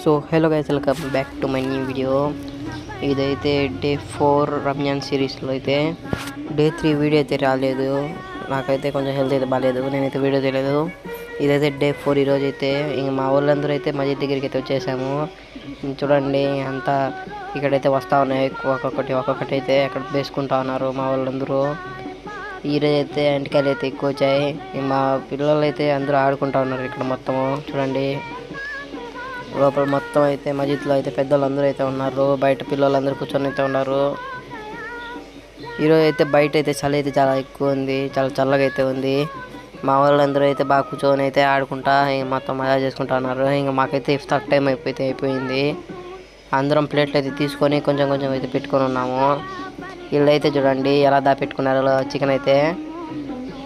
So hello guys, welcome back to my new video. ఇదైతే day 4 Ramzan సిరీస్లో అయితే day 3 video అయితే రాలేదు. నాకైతే కొంచెం హెల్త్ అయితే బాగాలేదు, నేనైతే వీడియో తెలియదు. ఇదైతే డే 4. ఈరోజు అయితే ఇంక మా వాళ్ళందరూ అయితే మస్జిద్ దగ్గరికి అయితే వచ్చేసాము. చూడండి అంతా ఇక్కడైతే వస్తూ ఉన్నాయి, ఒక్కొక్కటి అయితే అక్కడ వేసుకుంటా ఉన్నారు మా వాళ్ళందరూ. ఈరోజు అయితే ఎంటికాయలు అయితే ఎక్కువ వచ్చాయి. మా పిల్లలు అయితే అందరూ ఆడుకుంటా ఉన్నారు ఇక్కడ మొత్తము. చూడండి లోపల మొత్తం అయితే మస్జిద్లో అయితే పెద్దవాళ్ళందరూ అయితే ఉన్నారు, బయట పిల్లలందరూ కూర్చొని అయితే ఉన్నారు. ఈరోజు అయితే బయట అయితే చలి అయితే చాలా ఎక్కువ ఉంది, చాలా చల్లగా అయితే ఉంది. మా వాళ్ళందరూ అయితే బాగా కూర్చొని అయితే ఆడుకుంటా మొత్తం మజా చేసుకుంటా ఉన్నారు. ఇంకా మాకైతే ఇఫ్తార్ టైం అయిపోయింది. అందరం ప్లేట్లు అయితే తీసుకొని కొంచెం కొంచెం అయితే పెట్టుకొని ఉన్నాము. వీళ్ళు అయితే చూడండి ఎలా దాపెట్టుకున్నారు చికెన్ అయితే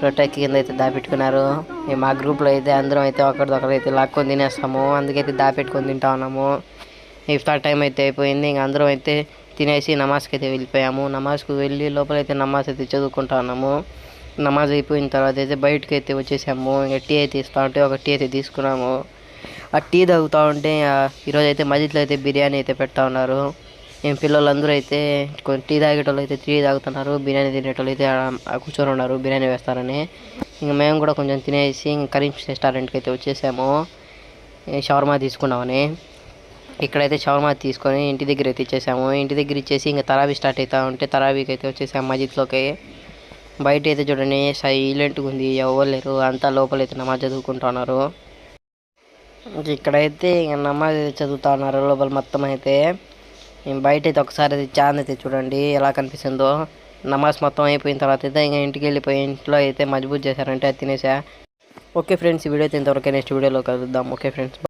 రొట్టె కింద అయితే దాపెట్టుకున్నారు. మా గ్రూప్లో అయితే అందరం అయితే ఒకరిదొకరు అయితే లాక్కొని తినేస్తాము, అందుకైతే దాపెట్టుకొని తింటా ఉన్నాము. ఇఫ్తార్ టైం అయితే అయిపోయింది. ఇంక అందరం అయితే తినేసి నమాజ్కి అయితే వెళ్ళిపోయాము. నమాజ్కి వెళ్ళి లోపలైతే నమాజ్ అయితే చదువుకుంటా ఉన్నాము. నమాజ్ అయిపోయిన తర్వాత అయితే బయటకు అయితే వచ్చేసాము. ఇంకా టీ అయితే ఇస్తూ ఉంటే ఒక టీ అయితే తీసుకున్నాము. ఆ టీ తాగుతూ ఉంటే ఈరోజు అయితే మస్జిద్లో అయితే బిర్యానీ అయితే పెడతా ఉన్నారు. పిల్లలందరూ అయితే టీ తాగేటోళ్ళు అయితే టీ తాగుతున్నారు, బిర్యానీ తినేటోళ్ళు అయితే కూర్చొని ఉన్నారు బిర్యానీ వేస్తారని. ఇంకా మేము కూడా కొంచెం తినేసి కరీం రెస్టారెంట్కి అయితే వచ్చేసాము షవర్మా తీసుకున్నామని. ఇక్కడైతే షవర్మా తీసుకొని ఇంటి దగ్గర అయితే ఇచ్చేసాము. ఇంటి దగ్గర ఇచ్చేసి ఇంకా తరాబీ స్టార్ట్ అవుతా ఉంటే తరాబీకి అయితే వచ్చేసాము మస్జిద్లోకి. బయట అయితే చూడండి సైలెంట్గా ఉంది, ఎవరు లేరు, అంతా లోపలైతే నమాజ్ చదువుకుంటున్నారు. ఇక్కడైతే ఇంకా నమాజ్ చదువుతా ఉన్నారు లోపల మొత్తం అయితే. బయట అయితే ఒకసారి అయితే చాంద్ అయితే చూడండి ఎలా కనిపిస్తుందో. నమాజ్ మొత్తం అయిపోయిన తర్వాత అయితే ఇంకా ఇంటికి వెళ్ళిపోయి ఇంట్లో అయితే మజ్బూత్ చేశారంటే అది తినేసా. ఓకే ఫ్రెండ్స్, ఈ వీడియో అయితే ఇంతవరకు, నెక్స్ట్ వీడియోలో కలుద్దాం. Okay friends.